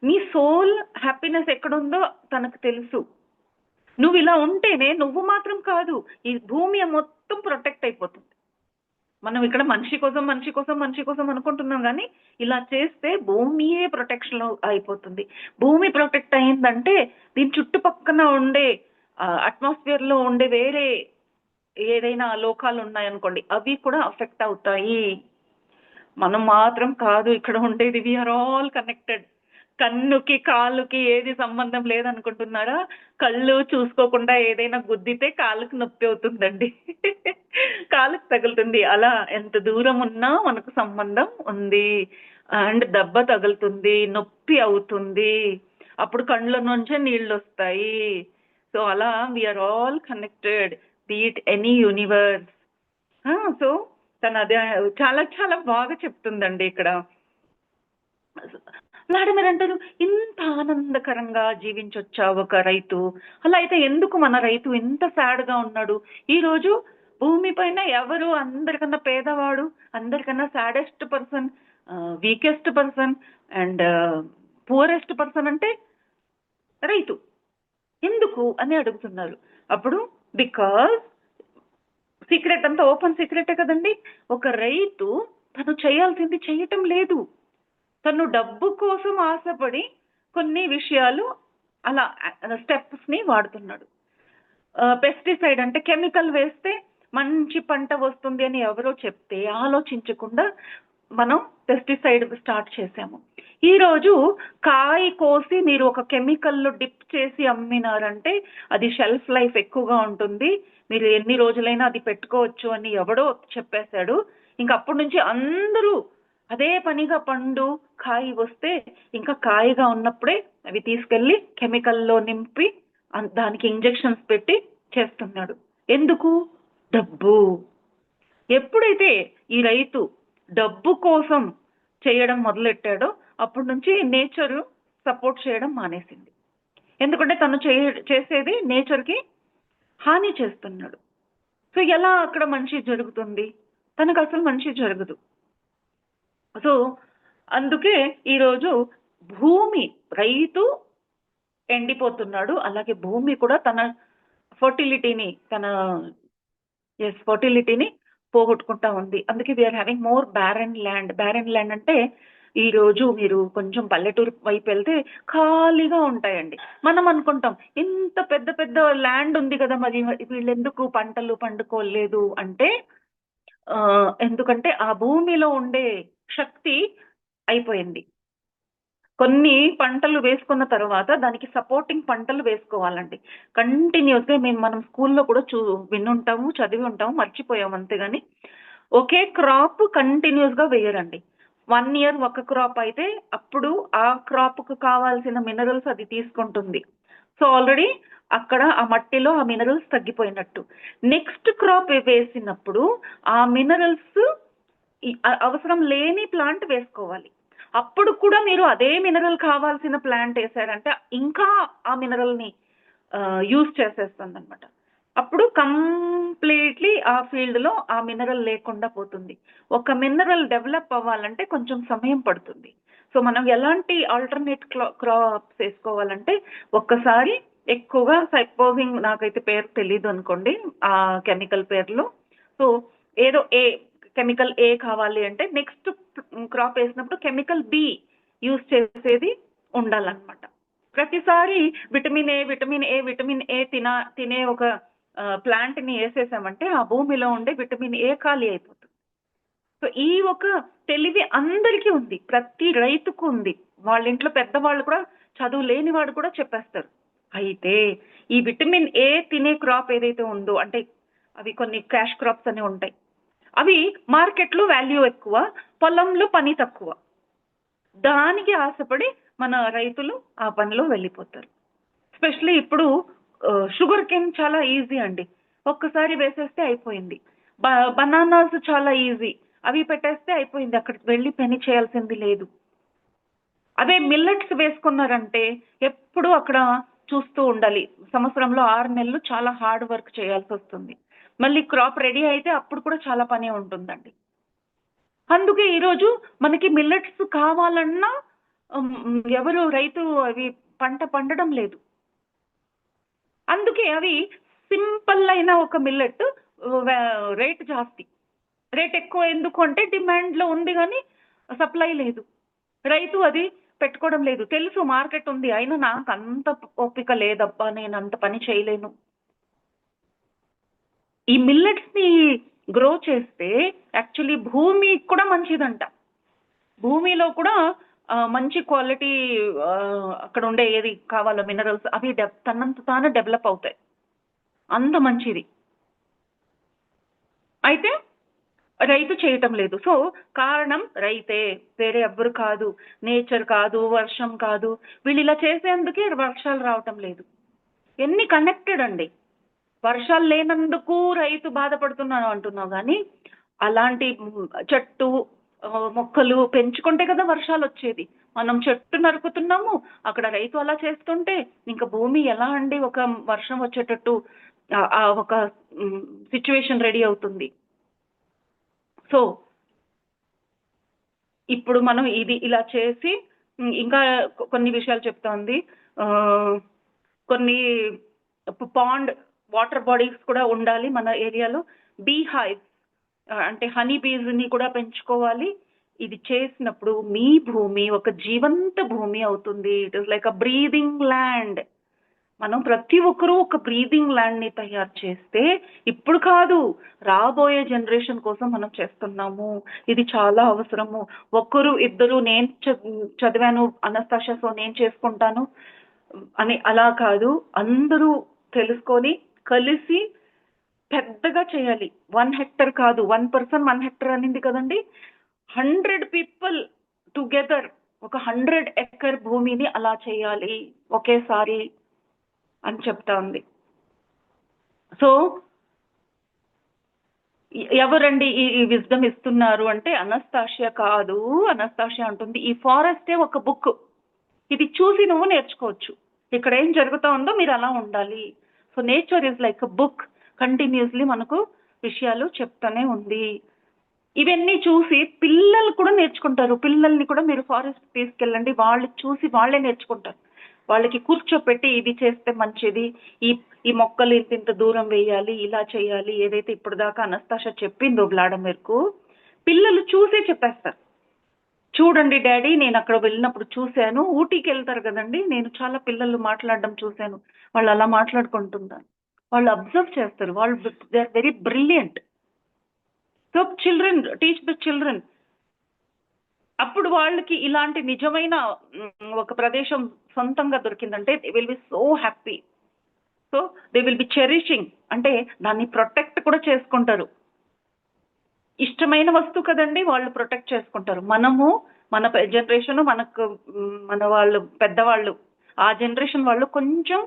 నీ సోల్ హ్యాపీనెస్ ఎక్కడుందో తనకు తెలుసు. నువ్వు ఇలా ఉంటేనే నువ్వు మాత్రం కాదు, ఈ భూమి మొత్తం ప్రొటెక్ట్ అయిపోతుంది. మనం ఇక్కడ మనిషి కోసం మనిషి కోసం మనిషి కోసం అనుకుంటున్నాం, కానీ ఇలా చేస్తే భూమియే ప్రొటెక్షన్ అయిపోతుంది. భూమి ప్రొటెక్ట్ అయిందంటే దీని చుట్టుపక్కన ఉండే అట్మాస్ఫియర్ లో ఉండే వేరే ఏదైనా లోకాలు ఉన్నాయనుకోండి, అవి కూడా అఫెక్ట్ అవుతాయి. మనం మాత్రం కాదు ఇక్కడ ఉండేది. We are all connected. కన్నుకి కాలుకి ఏది సంబంధం లేదనుకుంటున్నారా? కళ్ళు చూసుకోకుండా ఏదైనా గుద్దితే కాలుకి నొప్పి అవుతుందండి. కాలుకి తగులుతుంది. అలా ఎంత దూరం ఉన్నా మనకు సంబంధం ఉంది. అండ్ దెబ్బ తగులుతుంది, నొప్పి అవుతుంది, అప్పుడు కళ్ళ నుంచే నీళ్ళు వస్తాయి. సో అలా we are all connected, be it any universe. So తను అదే చాలా చాలా బాగా చెప్తుందండి ఇక్కడ. మీరు అంటారు, ఇంత ఆనందకరంగా జీవించొచ్చా ఒక రైతు? అలా అయితే ఎందుకు మన రైతు ఇంత సాడ్ గా ఉన్నాడు? ఈ రోజు భూమి పైన ఎవరు అందరికన్నా పేదవాడు, అందరికన్నా saddest person, weakest person and poorest person అంటే రైతు. ఎందుకు అని అడుగుతున్నారు. అప్పుడు బికాజ్ సీక్రెట్ అంతా ఓపెన్ సీక్రెటే కదండి. ఒక రైతు తను చేయాల్సింది చేయటం లేదు. తను డబ్బు కోసం ఆశపడి కొన్ని విషయాలు అలా స్టెప్స్ ని వాడుతున్నాడు. పెస్టిసైడ్ అంటే కెమికల్ వేస్తే మంచి పంట వస్తుంది అని ఎవరో చెప్తే ఆలోచించకుండా మనం పెస్టిసైడ్ స్టార్ట్ చేసాము. ఈ రోజు కాయ కోసి మీరు ఒక కెమికల్లో డిప్ చేసి అమ్మినారంటే అది షెల్ఫ్ లైఫ్ ఎక్కువగా ఉంటుంది, మీరు ఎన్ని రోజులైనా అది పెట్టుకోవచ్చు అని ఎవడో చెప్పేశాడు. ఇంకప్పటి నుంచి అందరూ అదే పనిగా పండు కాయ వస్తే ఇంకా కాయగా ఉన్నప్పుడే అవి తీసుకెళ్లి కెమికల్లో నింపి దానికి ఇంజెక్షన్స్ పెట్టి చేస్తున్నాడు. ఎందుకు? డబ్బు. ఎప్పుడైతే ఈ రైతు డబ్బు కోసం చేయడం మొదలెట్టాడో అప్పటి నుంచి నేచర్ సపోర్ట్ చేయడం మానేసింది. ఎందుకంటే తను చేసేది నేచర్కి హాని చేస్తున్నాడు. సో ఎలా అక్కడ మంచి జరుగుతుంది? తనకు అసలు మంచి జరగదు. సో అందుకే ఈరోజు భూమి, రైతు ఎండిపోతున్నాడు, అలాగే భూమి కూడా తన ఫర్టిలిటీని పోగొట్టుకుంటా ఉంది. అందుకే we are having more barren land. Barren land అంటే ఈ రోజు మీరు కొంచెం పల్లెటూరు వైపు వెళ్తే ఖాళీగా ఉంటాయండి. మనం అనుకుంటాం ఇంత పెద్ద పెద్ద ల్యాండ్ ఉంది కదా, మరి వీళ్ళు ఎందుకు పంటలు పండుకోలేదు అంటే ఎందుకంటే ఆ భూమిలో ఉండే శక్తి అయిపోయింది. కొన్ని పంటలు వేసుకున్న తర్వాత దానికి సపోర్టింగ్ పంటలు వేసుకోవాలండి కంటిన్యూస్గా. మనం స్కూల్లో కూడా వినుంటాము, చదివి ఉంటాము, మర్చిపోయాము అంతేగాని ఒకే క్రాప్ కంటిన్యూస్గా వేయరండి. 1 year ఒక క్రాప్ అయితే అప్పుడు ఆ క్రాప్కు కావాల్సిన మినరల్స్ అది తీసుకుంటుంది. సో ఆల్రెడీ అక్కడ ఆ మట్టిలో ఆ మినరల్స్ తగ్గిపోయినట్టు. నెక్స్ట్ క్రాప్ వేసినప్పుడు ఆ మినరల్స్ అవసరం లేని ప్లాంట్ వేసుకోవాలి. అప్పుడు కూడా మీరు అదే మినరల్ కావాల్సిన ప్లాంట్ వేసారంటే ఇంకా ఆ మినరల్ని యూజ్ చేసేస్తుంది అనమాట. అప్పుడు కంప్లీట్లీ ఆ ఫీల్డ్లో ఆ మినరల్ లేకుండా పోతుంది. ఒక మినరల్ డెవలప్ అవ్వాలంటే కొంచెం సమయం పడుతుంది. సో మనం ఎలాంటి ఆల్టర్నేట్ క్రాప్స్ వేసుకోవాలంటే ఒక్కసారి ఎక్కువగా, సపోజింగ్ నాకైతే పేరు తెలీదు అనుకోండి ఆ కెమికల్ పేర్లు, సో ఏదో కెమికల్ ఏ కావాలి అంటే నెక్స్ట్ క్రాప్ వేసినప్పుడు కెమికల్ బి యూజ్ చేసేది ఉండాలన్నమాట. ప్రతిసారి విటమిన్ ఏ తినే ఒక ప్లాంట్ని వేసేసామంటే ఆ భూమిలో ఉండే విటమిన్ ఏ ఖాళీ అయిపోతుంది. సో ఈ ఒక తెలివి అందరికీ ఉంది, ప్రతి రైతుకు ఉంది. వాళ్ళ ఇంట్లో పెద్దవాళ్ళు కూడా, చదువు లేని వాడు కూడా చెప్పేస్తారు. అయితే ఈ విటమిన్ ఏ తినే క్రాప్ ఏదైతే ఉందో, అంటే అవి కొన్ని క్యాష్ క్రాప్స్ అని ఉంటాయి, అవి మార్కెట్లో వాల్యూ ఎక్కువ, పొలంలో పని తక్కువ. దానికి ఆశపడి మన రైతులు ఆ పనిలో వెళ్ళిపోతారు. ఎస్పెషల్లీ ఇప్పుడు షుగర్ కేన్ చాలా ఈజీ అండి, ఒక్కసారి వేసేస్తే అయిపోయింది. బనానాస్ చాలా ఈజీ, అవి పెట్టేస్తే అయిపోయింది, అక్కడికి వెళ్ళి పని చేయాల్సింది లేదు. అదే మిల్లెట్స్ వేసుకున్నారంటే ఎప్పుడు అక్కడ చూస్తూ ఉండాలి. సంవత్సరంలో 6 నెలలు చాలా హార్డ్ వర్క్ చేయాల్సి వస్తుంది. మళ్ళీ క్రాప్ రెడీ అయితే అప్పుడు కూడా చాలా పని ఉంటుందండి. అందుకే ఈరోజు మనకి మిల్లెట్స్ కావాలన్నా ఎవరు రైతు అవి పంట పండడం లేదు. అందుకే అవి సింపుల్ అయిన ఒక మిల్లెట్ రేట్ జాస్తి. రేట్ ఎక్కువ ఎందుకు అంటే డిమాండ్లో ఉంది కానీ సప్లై లేదు. రైతు అది పెట్టుకోవడం లేదు. తెలుసు మార్కెట్ ఉంది, అయినా నాకు అంత ఓపిక లేదబ్బా, నేను అంత పని చేయలేను. ఈ మిల్లెట్స్ని గ్రో చేస్తే యాక్చువల్లీ భూమికి కూడా మంచిదంట. భూమిలో కూడా మంచి క్వాలిటీ అక్కడ ఉండే ఏది కావాలో మినరల్స్ అవి తనంత తాను డెవలప్ అవుతాయి. అంత మంచిది. అయితే రైతు చేయటం లేదు. సో కారణం రైతే, వేరే ఎవ్వరు కాదు. నేచర్ కాదు, వర్షం కాదు. వీళ్ళు ఇలా చేసేందుకే వర్షాలు రావటం లేదు. ఎన్ని కనెక్టెడ్ అండి. వర్షాలు లేనందుకు రైతు బాధపడుతున్నాను అంటున్నావు కానీ అలాంటి చెట్టు మొక్కలు పెంచుకుంటే కదా వర్షాలు వచ్చేది. మనం చెట్టు నరుకుతున్నాము, అక్కడ రైతు అలా చేస్తుంటే ఇంకా భూమి ఎలా అండి ఒక వర్షం వచ్చేటట్టు ఒక సిచ్యువేషన్ రెడీ అవుతుంది. సో ఇప్పుడు మనం ఇది ఇలా చేసి ఇంకా కొన్ని విషయాలు చెప్తోంది. కొన్ని పాండ్ వాటర్ బాడీస్ కూడా ఉండాలి మన ఏరియాలో. బీ హైవ్స్ అంటే హనీ బీస్ని కూడా పెంచుకోవాలి. ఇది చేసినప్పుడు మీ భూమి ఒక జీవంత భూమి అవుతుంది. It is like a breathing land. మనం ప్రతి ఒక్కరూ ఒక బ్రీదింగ్ ల్యాండ్ని తయారు చేస్తే ఇప్పుడు కాదు, రాబోయే జనరేషన్ కోసం మనం చేస్తున్నాము. ఇది చాలా అవసరము. ఒక్కరు ఇద్దరు నేను చదివాను అనస్తాషియా సో నేను చేసుకుంటాను అని అలా కాదు, అందరూ తెలుసుకొని కలిసి పెద్దగా చేయాలి. 1 హెక్టర్ కాదు, 1 పర్సన్ 1 హెక్టర్ అనింది కదండి. 100 పీపుల్ టుగెదర్ ఒక 100 ఎకర్ భూమిని అలా చేయాలి ఒకేసారి అని చెప్తా ఉంది. సో ఎవరండి ఈ విజ్డమ్ ఇస్తున్నారు అంటే అనస్తాషియా కాదు. అనస్తాషియా అంటుంది ఈ ఫారెస్టే ఒక బుక్, ఇది చూసి నువ్వు నేర్చుకోవచ్చు. ఇక్కడ ఏం జరుగుతా ఉందో మీరు అలా ఉండాలి. So nature is like a book, continuously మనకు విషయాలు చెప్తానే ఉంది. ఇవన్నీ చూసి పిల్లలు కూడా నేర్చుకుంటారు. పిల్లల్ని కూడా మీరు ఫారెస్ట్ తీసుకెళ్ళండి, వాళ్ళు చూసి వాళ్ళే నేర్చుకుంటారు. వాళ్ళకి కూర్చోపెట్టి ఇది చేస్తే మంచిది, ఈ ఈ మొక్కలు ఇంత దూరం వేయాలి, ఇలా చేయాలి, ఏదైతే ఇప్పుడు దాకా అనస్తాషియా చెప్పిందో వ్లాడిమిర్కు పిల్లలు చూసే చెప్పేస్తారు. చూడండి డాడీ నేను అక్కడ వెళ్ళినప్పుడు చూశాను, ఊటీకి వెళ్తారు కదండి, నేను చాలా పిల్లలు మాట్లాడడం చూశాను, వాళ్ళు అలా మాట్లాడుకుంటున్నారు. వాళ్ళు అబ్జర్వ్ చేస్తారు, వాళ్ళు they are very brilliant. So children teach the children. అప్పుడు వాళ్ళకి ఇలాంటి నిజమైన ఒక ప్రదేశం సొంతంగా దొరికిందంటే they will be so happy. So they will be cherishing, అంటే దాన్ని ప్రొటెక్ట్ కూడా చేసుకుంటారు. ఇష్టమైన వస్తువు కదండి, వాళ్ళు ప్రొటెక్ట్ చేసుకుంటారు. మనము మన జనరేషన్ మనకు మన వాళ్ళు పెద్దవాళ్ళు ఆ జనరేషన్ వాళ్ళు కొంచెం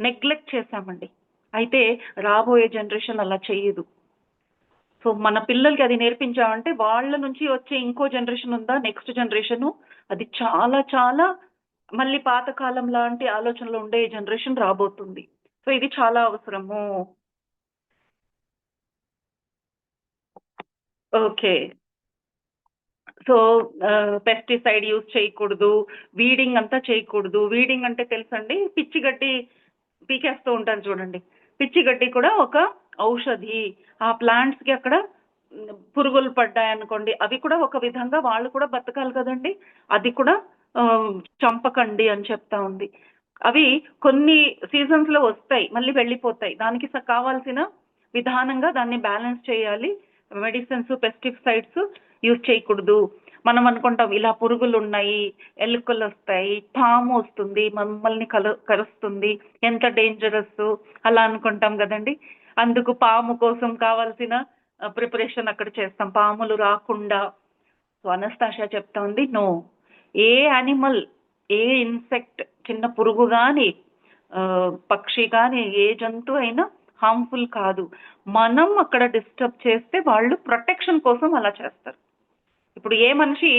నెగ్లెక్ట్ చేశామండి. అయితే రాబోయే జనరేషన్ అలా చేయదు. సో మన పిల్లలకి అది నేర్పించామంటే వాళ్ళ నుంచి వచ్చే ఇంకో జనరేషన్ ఉందా, నెక్స్ట్ జనరేషను, అది చాలా చాలా మళ్ళీ పాతకాలం లాంటి ఆలోచనలు ఉండే జనరేషన్ రాబోతుంది. సో ఇది చాలా అవసరము. ఓకే. సో పెస్టిసైడ్ యూజ్ చేయకూడదు, వీడింగ్ అంతా చేయకూడదు. వీడింగ్ అంటే తెలుసండి, పిచ్చి గడ్డి పీకేస్తూ ఉంటారు చూడండి. పిచ్చి గడ్డి కూడా ఒక ఔషధి. ఆ ప్లాంట్స్కి అక్కడ పురుగులు పడ్డాయనుకోండి, అవి కూడా ఒక విధంగా వాళ్ళు కూడా బతకాలి కదండి, అది కూడా చంపకండి అని చెప్తా ఉంది. అవి కొన్ని సీజన్స్లో వస్తాయి మళ్ళీ వెళ్ళిపోతాయి, దానికి కావాల్సిన విధానంగా దాన్ని బ్యాలెన్స్ చేయాలి. మెడిసిన్స్ పెస్టిసైడ్స్ యూజ్ చేయకూడదు. మనం అనుకుంటాం ఇలా పురుగులు ఉన్నాయి, ఎలుకలు వస్తాయి, పాము వస్తుంది మమ్మల్ని కరుస్తుంది, ఎంత డేంజరస్ అలా అనుకుంటాం కదండి. అందుకు పాము కోసం కావాల్సిన ప్రిపరేషన్ అక్కడ చేస్తాం, పాములు రాకుండా. సో అనస్తాషియా చెప్తా ఉంది నో, ఏ యానిమల్, ఏ ఇన్సెక్ట్, చిన్న పురుగు కానీ పక్షి కానీ ఏ జంతువు అయినా హార్మ్ఫుల్ కాదు. మనం అక్కడ డిస్టర్బ్ చేస్తే వాళ్ళు ప్రొటెక్షన్ కోసం అలా చేస్తారు. ఇప్పుడు ఏ మనిషి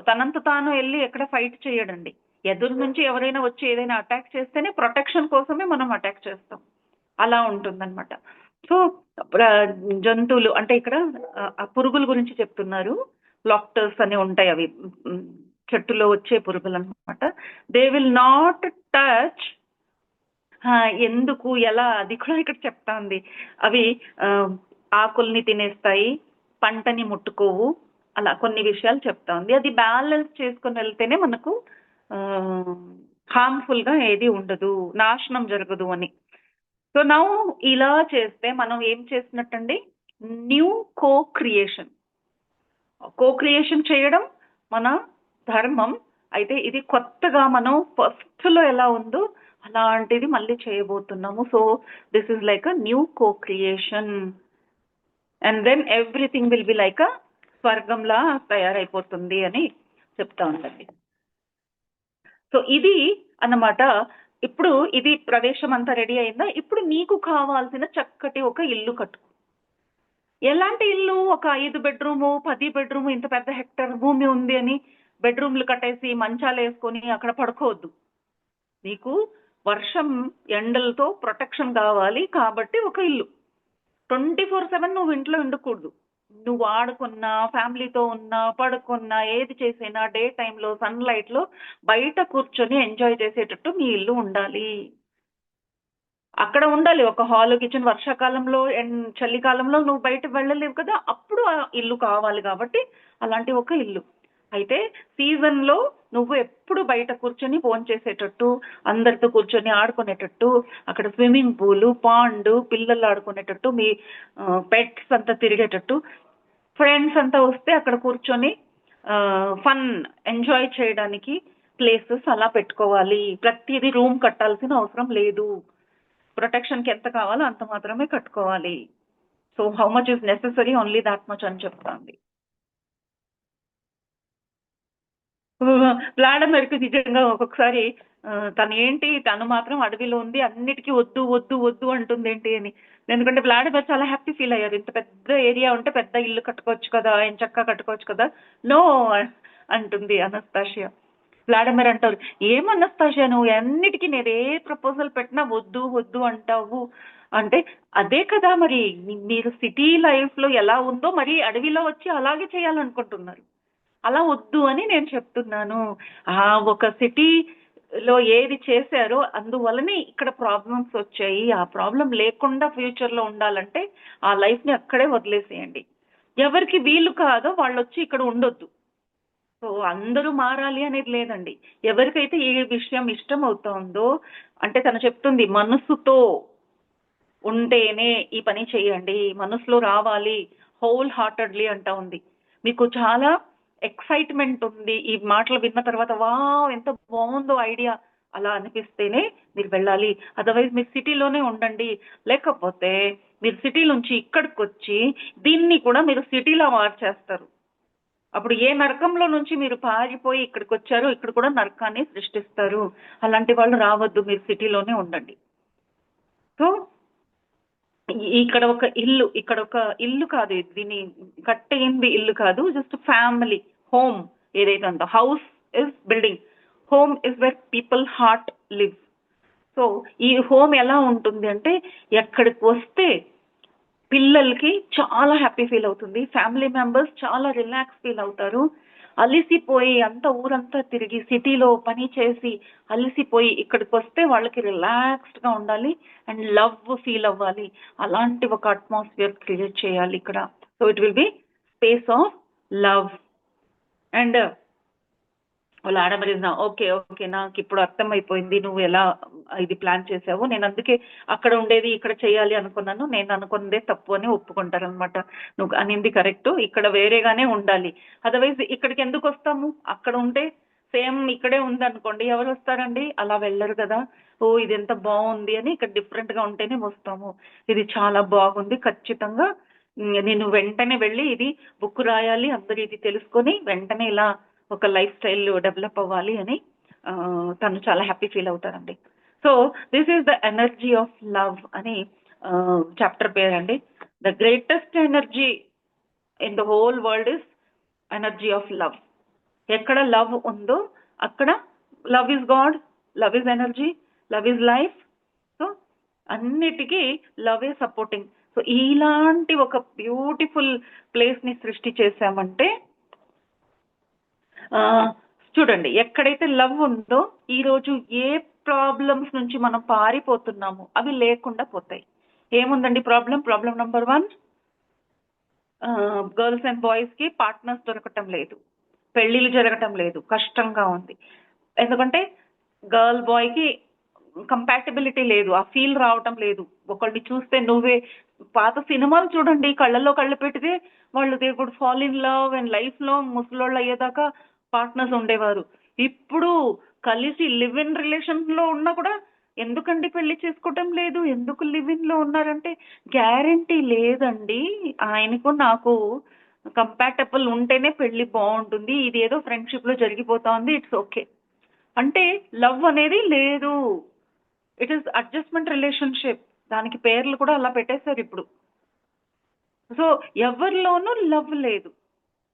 తనంత తాను వెళ్ళి ఎక్కడ ఫైట్ చేయడండి, ఎదురు నుంచి ఎవరైనా వచ్చి ఏదైనా అటాక్ చేస్తేనే ప్రొటెక్షన్ కోసమే మనం అటాక్ చేస్తాం. అలా ఉంటుందన్నమాట. సో జంతువులు అంటే ఇక్కడ ఆ పురుగుల గురించి చెప్తున్నారు. లాక్టర్స్ అని ఉంటాయి అవి చెట్టులో వచ్చే పురుగులు అనమాట. They will not touch. ఎందుకు ఎలా అది కూడా ఇక్కడ చెప్తా ఉంది. అవి ఆకుల్ని తినేస్తాయి, పంటని ముట్టుకోవు, అలా కొన్ని విషయాలు చెప్తా ఉంది. అది బ్యాలెన్స్ చేసుకొని వెళ్తేనే మనకు హార్మ్ఫుల్ గా ఏది ఉండదు, నాశనం జరగదు అని. సో నౌ ఇలా చేస్తే మనం ఏం చేసినట్టండి, న్యూ కో క్రియేషన్ చేయడం మన ధర్మం. అయితే ఇది కొత్తగా మనం ఫస్ట్ లో ఎలా ఉందో అలాంటిది మళ్ళీ చేయబోతున్నాము. So this is like a new co creation and then everything will be like a స్వర్గంలా తయారైపోతుంది అని చెప్తా ఉందండి. సో ఇది అన్నమాట. ఇప్పుడు ఇది ప్రదేశం అంతా రెడీ అయిందా, ఇప్పుడు నీకు కావాల్సిన చక్కటి ఒక ఇల్లు కట్టు. ఎలాంటి ఇల్లు? ఒక 5 బెడ్రూము 10 బెడ్రూము, ఇంత పెద్ద హెక్టర్ భూమి ఉంది అని బెడ్రూమ్లు కట్టేసి మంచాలు వేసుకొని అక్కడ పడుకోవద్దు. నీకు వర్షం ఎండలతో ప్రొటెక్షన్ కావాలి కాబట్టి ఒక ఇల్లు. 24/7 నువ్వు ఇంట్లో ఉండకూడదు. నువ్వు ఆడుకున్నా, ఫ్యామిలీతో ఉన్నా, పడుకున్నా, ఏది చేసినా డే టైంలో సన్లైట్ లో బయట కూర్చొని ఎంజాయ్ చేసేటట్టు మీ ఇల్లు ఉండాలి. అక్కడ ఉండాలి ఒక హాల్, కిచెన్. వర్షాకాలంలో చలికాలంలో నువ్వు బయట వెళ్ళలేవు కదా, అప్పుడు ఆ ఇల్లు కావాలి కాబట్టి అలాంటి ఒక ఇల్లు. అయితే సీజన్ లో నువ్వు ఎప్పుడు బయట కూర్చొని ఫోన్ చేసేటట్టు, అందరితో కూర్చొని ఆడుకునేటట్టు, అక్కడ స్విమ్మింగ్ పూల్, పాండ్, పిల్లలు ఆడుకునేటట్టు, మీ పెట్స్ అంతా తిరిగేటట్టు, ఫ్రెండ్స్ అంతా వస్తే అక్కడ కూర్చొని ఫన్ ఎంజాయ్ చేయడానికి ప్లేసెస్ అలా పెట్టుకోవాలి. ప్రతిదీ రూమ్ కట్టాల్సిన అవసరం లేదు. ప్రొటెక్షన్కి ఎంత కావాలో అంత మాత్రమే కట్టుకోవాలి. So how much is necessary, only that much అని చెప్తాంది. వ్లాడమర్కి నిజంగా ఒక్కొక్కసారి తను మాత్రం అడవిలో ఉంది, అన్నిటికీ వద్దు వద్దు వద్దు అంటుంది ఏంటి అని. ఎందుకంటే వ్లాడమర్ చాలా హ్యాపీ ఫీల్ అయ్యారు. ఇంత పెద్ద ఏరియా ఉంటే పెద్ద ఇల్లు కట్టుకోవచ్చు కదా, చక్కగా కట్టుకోవచ్చు కదా. నో అంటుంది అనస్తాషియా. వ్లాడమర్ అంటారు, ఏం అనస్తాషియా నువ్వు అన్నిటికీ నేను ఏ ప్రపోజల్ పెట్టినా వద్దు వద్దు అంటావు అంటే, అదే కదా మరి మీరు సిటీ లైఫ్ లో ఎలా ఉందో మరి అడవిలో వచ్చి అలాగే చేయాలనుకుంటున్నారు. అలా వద్దు అని నేను చెప్తున్నాను. ఒక సిటీలో ఏది చేశారో అందువల్లనే ఇక్కడ ప్రాబ్లమ్స్ వచ్చాయి. ఆ ప్రాబ్లం లేకుండా ఫ్యూచర్ లో ఉండాలంటే ఆ లైఫ్ ని అక్కడే వదిలేసేయండి. ఎవరికి వీలు కాదో వాళ్ళు వచ్చి ఇక్కడ ఉండొద్దు. సో అందరూ మారాలి అనేది లేదండి. ఎవరికైతే ఏ విషయం ఇష్టం అవుతుందో, అంటే తను చెప్తుంది మనసుతో ఉంటేనే ఈ పని చేయండి, మనసులో రావాలి, హోల్ హార్టెడ్లీ అంటా ఉంది. మీకు చాలా ఎక్సైట్మెంట్ ఉంది ఈ మాటలు విన్న తర్వాత, ఎంత బాగుందో ఐడియా అలా అనిపిస్తేనే మీరు వెళ్ళాలి. అదర్వైజ్ మీరు సిటీలోనే ఉండండి. లేకపోతే మీరు సిటీ నుంచి ఇక్కడికి వచ్చి దీన్ని కూడా మీరు సిటీలో మార్చేస్తారు. అప్పుడు ఏ నరకంలో నుంచి మీరు పారిపోయి ఇక్కడికి వచ్చారో ఇక్కడ కూడా నరకాన్ని సృష్టిస్తారు. అలాంటి వాళ్ళు రావద్దు, మీరు సిటీలోనే ఉండండి. సో ఇక్కడ ఒక ఇల్లు కాదు, దీన్ని కట్టేయింది ఇల్లు కాదు, జస్ట్ ఫ్యామిలీ హోమ్ ఏదైతే ఉందో. House is building, home is where people heart live. So ఈ హోమ్ ఎలా ఉంటుంది అంటే, ఎక్కడికి వస్తే పిల్లలకి చాలా హ్యాపీ ఫీల్ అవుతుంది, ఫ్యామిలీ మెంబర్స్ చాలా రిలాక్స్ ఫీల్ అవుతారు. అలిసిపోయి ఊరంతా తిరిగి సిటీలో పని చేసి అలిసిపోయి ఇక్కడికి వస్తే వాళ్ళకి రిలాక్స్డ్ గా ఉండాలి అండ్ లవ్ ఫీల్ అవ్వాలి. అలాంటి ఒక అట్మాస్ఫియర్ క్రియేట్ చేయాలి ఇక్కడ. So it will be space of love. And వాళ్ళ ఆడమరిజం ఓకే ఓకే నాకు ఇప్పుడు అర్థమైపోయింది నువ్వు ఎలా ఇది ప్లాన్ చేసావు, నేను అందుకే అక్కడ ఉండేది ఇక్కడ చేయాలి అనుకున్నాను, నేను అనుకున్నదే తప్పు అని ఒప్పుకుంటారనమాట. నువ్వు అనింది కరెక్ట్, ఇక్కడ వేరేగానే ఉండాలి. అదర్వైజ్ ఇక్కడికి ఎందుకు వస్తాము? అక్కడ ఉంటే సేమ్ ఇక్కడే ఉంది అనుకోండి, ఎవరు వస్తారండి? అలా వెళ్ళరు కదా. ఓ ఇది ఎంత బాగుంది అని ఇక్కడ డిఫరెంట్ గా ఉంటేనే వస్తాము. ఇది చాలా బాగుంది, ఖచ్చితంగా నేను వెంటనే వెళ్ళి ఇది బుక్ రాయాలి, అందరు ఇది తెలుసుకొని వెంటనే ఇలా ఒక లైఫ్ స్టైల్ డెవలప్ అవ్వాలి అని తను చాలా హ్యాపీ ఫీల్ అవుతారండి. So this is the energy of love అని చాప్టర్ పేరు అండి. The greatest energy in the whole world is energy of love. ఎక్కడ లవ్ ఉందో అక్కడ love is God, love is energy, love is life. So అన్నిటికీ love ఏ supporting. So ఇలాంటి ఒక beautiful place ని సృష్టి చేశామంటే చూడండి, ఎక్కడైతే లవ్ ఉందో ఈరోజు ఏ ప్రాబ్లమ్స్ నుంచి మనం పారిపోతున్నామో అవి లేకుండా పోతాయి. ఏముందండి problem? Problem number 1, girls and బాయ్స్‌కి పార్ట్నర్స్ దొరకటం లేదు. పెళ్ళిళ్ళు జరగటం లేదు. కష్టంగా ఉంది. ఎందుకంటే బాయ్‌కి కంపాటిబిలిటీ లేదు. ఆ ఫీల్ రావటం లేదు. ఒకళ్ళని చూస్తే నువ్వే పాత సినిమాలు చూడండి, కళ్ళల్లో కళ్ళు పెడితే వాళ్ళు they would fall in love and లైఫ్‌లో ముసలోళ్ళు అయ్యేదాకా పార్ట్నర్స్ ఉండేవారు. ఇప్పుడు కలిసి లివ్ ఇన్ రిలేషన్‌లో ఉన్నా కూడా ఎందుకండి పెళ్లి చేసుకోవటం లేదు? ఎందుకు లివ్ ఇన్‌లో ఉన్నారంటే గ్యారంటీ లేదండి. ఆయనకు నాకు కంపాటబుల్ ఉంటేనే పెళ్లి బావుంటుంది. ఇదేదో ఫ్రెండ్‌షిప్‌లో జరిగిపోతోంది. It's okay. అంటే లవ్ అనేది లేదు. It is adjustment relationship. దానికి పేర్లు కూడా అలా పెట్టేసారిప్పుడు. సో, ఎవరిలోనూ లవ్ లేదు.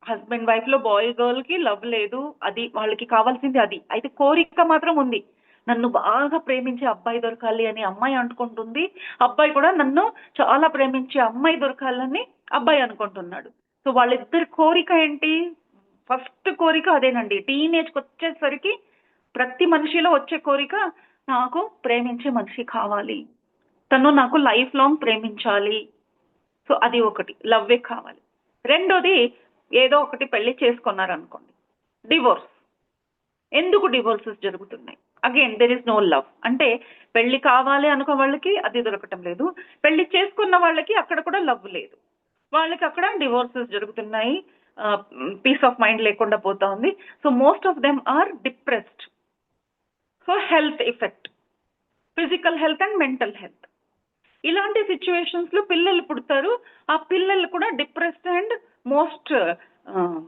హస్బెండ్ వైఫ్‌లో బాయ్ గర్ల్‌కి లవ్ లేదు. అది వాళ్ళకి కావాల్సింది అది. అయితే కోరిక మాత్రం ఉంది. నన్ను బాగా ప్రేమించే అబ్బాయి దొరకాలి అని అమ్మాయి అనుకుంటుంది. అబ్బాయి కూడా నన్ను చాలా ప్రేమించే అమ్మాయి దొరకాలని అబ్బాయి అనుకుంటున్నాడు. సో, వాళ్ళిద్దరి కోరిక ఏంటి? ఫస్ట్ కోరిక అదేనండి. టీనేజ్‌కొచ్చేసరికి ప్రతి మనిషిలో వచ్చే కోరిక నాకు ప్రేమించే మనిషి కావాలి. తను నాకు లైఫ్ లాంగ్ ప్రేమించాలి. సో, అది ఒకటి. లవ్వే కావాలి. రెండోది ఏదో ఒకటి పెళ్లి చేసుకున్నారనుకోండి. డివోర్స్. ఎందుకు డివోర్సెస్ జరుగుతున్నాయి? Again there is no love. అంటే పెళ్లి కావాలి అనుకో వాళ్ళకి అది దొరకటం లేదు. పెళ్లి చేసుకున్న వాళ్ళకి అక్కడ కూడా లవ్ లేదు. వాళ్ళకి అక్కడ డివోర్సెస్ జరుగుతున్నాయి. పీస్ ఆఫ్ మైండ్ లేకుండా పోతా ఉంది. So, most of them are depressed. So, health effect. Physical health and mental health. ఇలాంటి సిట్యుయేషన్స్‌లో పిల్లలు పుడతారు. ఆ పిల్లలు కూడా డిప్రెస్డ్ అండ్ మోస్ట్ ఆహ్,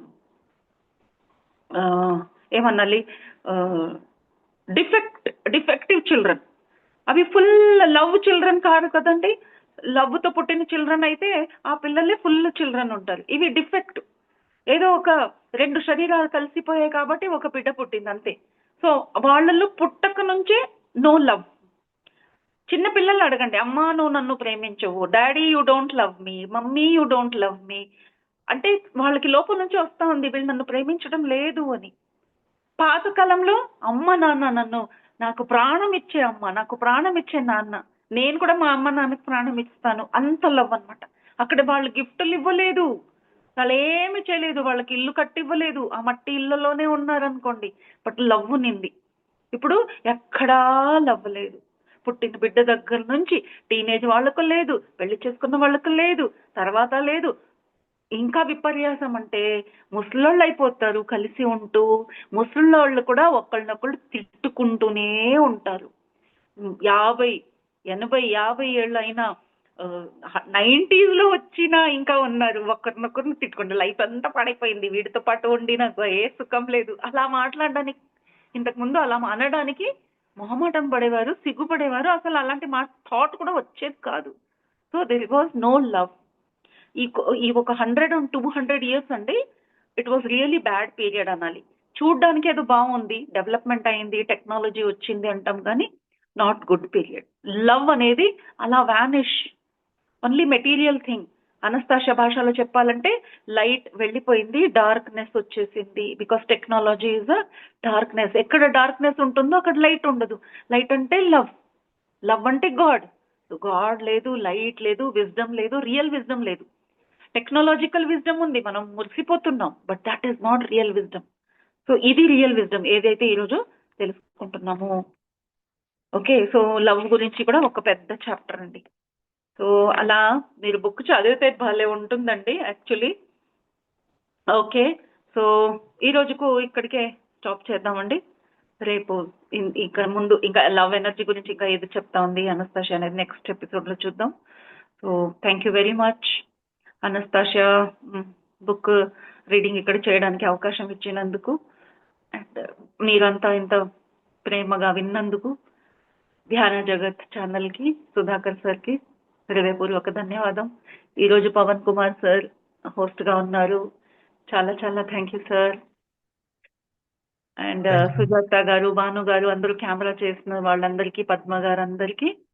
ఆహ్, ఏమనాలి? ఆహ్, డిఫెక్టివ్ చిల్డ్రన్. అవి ఫుల్ లవ్ చిల్డ్రన్ కాదు కదండీ! లవ్‌తో పుట్టిన చిల్డ్రన్ అయితే ఆ పిల్లలే ఫుల్ చిల్డ్రన్ ఉంటారు. ఇవి డిఫెక్ట్. ఏదో ఒక 2 శరీరాలు కలిసిపోయాయి కాబట్టి ఒక బిడ్డ పుట్టిందంతే. సో, వాళ్ళలో పుట్టక నుంచే నో లవ్. చిన్న పిల్లల్ని అడగండి. అమ్మా నువ్వు నన్ను ప్రేమించవు. Daddy you don't love me. Mummy you don't love me. అంటే వాళ్ళకి లోపల నుంచి వస్తా ఉంది. వీళ్ళు నన్ను ప్రేమించడం లేదు అని. పాత కాలంలో అమ్మ, నాన్న నన్ను నాకు ప్రాణం ఇచ్చే అమ్మ, నాకు ప్రాణం ఇచ్చే నాన్న. నేను కూడా మా అమ్మ, నాన్నకి ప్రాణం ఇస్తాను. అంత లవ్ అన్నమాట. అక్కడ వాళ్ళు గిఫ్టులు ఇవ్వలేదు. వాళ్ళేమి చేయలేదు. వాళ్ళకి ఇల్లు కట్టివ్వలేదు. ఆ మట్టి ఇళ్ళలోనే ఉన్నారనుకోండి. బట్ లవ్ ఉన్నింది. ఇప్పుడు ఎక్కడా లవ్ లేదు. పుట్టిన బిడ్డ దగ్గర నుంచి టీనేజ్ వాళ్ళకు లేదు. పెళ్లి చేసుకున్న వాళ్ళకి లేదు. తర్వాత లేదు. ఇంకా విపర్యాసం అంటే ముసలోళ్ళైపోతారు కలిసి ఉంటూ. ముసలోళ్ళు కూడా ఒకళ్ళనొకళ్ళు తిట్టుకుంటూనే ఉంటారు. 50, 80, 50 ఏళ్ళయినా 90స్‌లో వచ్చినా ఇంకా ఉన్నారు. ఒకరినొకరిని తిట్టుకుంటూ లైఫ్ అంతా పాడైపోయింది. వీడితో పాటు ఉండి నాకు ఏ సుఖం లేదు. అలా మాట్లాడడానికి ఇంతకుముందు అలా అనడానికి మొహమాటం పడేవారు, సిగ్గుపడేవారు. అసలు అలాంటి థాట్ కూడా వచ్చేది కాదు. So, there was no love. ఈ ఒక 100 అండ్ 200 ఇయర్స్ అండి. It was really bad period అనాలి. చూడ్డానికి ఏదో బావుంది. డెవలప్‌మెంట్ అయింది. టెక్నాలజీ వచ్చింది అంటాం గానీ, నాట్ గుడ్ పీరియడ్. లవ్ అనేది అలా vanish. Only material thing. Anastasia భాషలో చెప్పాలంటే లైట్ వెళ్ళిపోయింది. డార్క్‌నెస్ వచ్చేసింది. Because technology is a darkness. ఎక్కడ డార్క్‌నెస్ ఉంటుందో అక్కడ లైట్ ఉండదు. లైట్ అంటే లవ్. లవ్ అంటే గాడ్. గాడ్ లేదు, లైట్ లేదు, విజ్డమ్ లేదు, రియల్ విజ్డమ్ లేదు. టెక్నాలజికల్ విజ్డమ్ ఉంది. మనం మురిసిపోతున్నాం. But that is not real wisdom. So, ఇది రియల్ విజ్డమ్ ఏదైతే ఈరోజు తెలుసుకుంటున్నామో. ఓకే. సో, లవ్ గురించి కూడా ఒక పెద్ద చాప్టర్ అండి. సో, అలా మీరు బుక్ చదివితే భలే ఉంటుందండి యాక్చువల్లీ. ఓకే. సో, ఈ రోజుకు ఇక్కడికే స్టాప్ చేద్దామండి. రేపు ఇక ముందు ఇంకా లవ్ ఎనర్జీ గురించి ఇంకా ఏది చెప్తా ఉంది అనస్తాషియా అనేది నెక్స్ట్ ఎపిసోడ్‌లో చూద్దాం. So, thank you very much Anastasia book reading ఇక్కడ చేయడానికి అవకాశం ఇచ్చినందుకు. అండ్ మీరంతా ఇంత ప్రేమగా విన్నందుకు ధ్యాన జగత్ ఛానల్‌కి, సుధాకర్ సార్‌కి హృదయపూర్వక ధన్యవాదం. ఈరోజు పవన్ కుమార్ సార్ హోస్ట్‌గా ఉన్నారు. చాలా చాలా thank you sir. And thank you. Sujatha గారు, భాను గారు అందరూ కెమెరా చేసిన వాళ్ళందరికీ, పద్మ గారందరికీ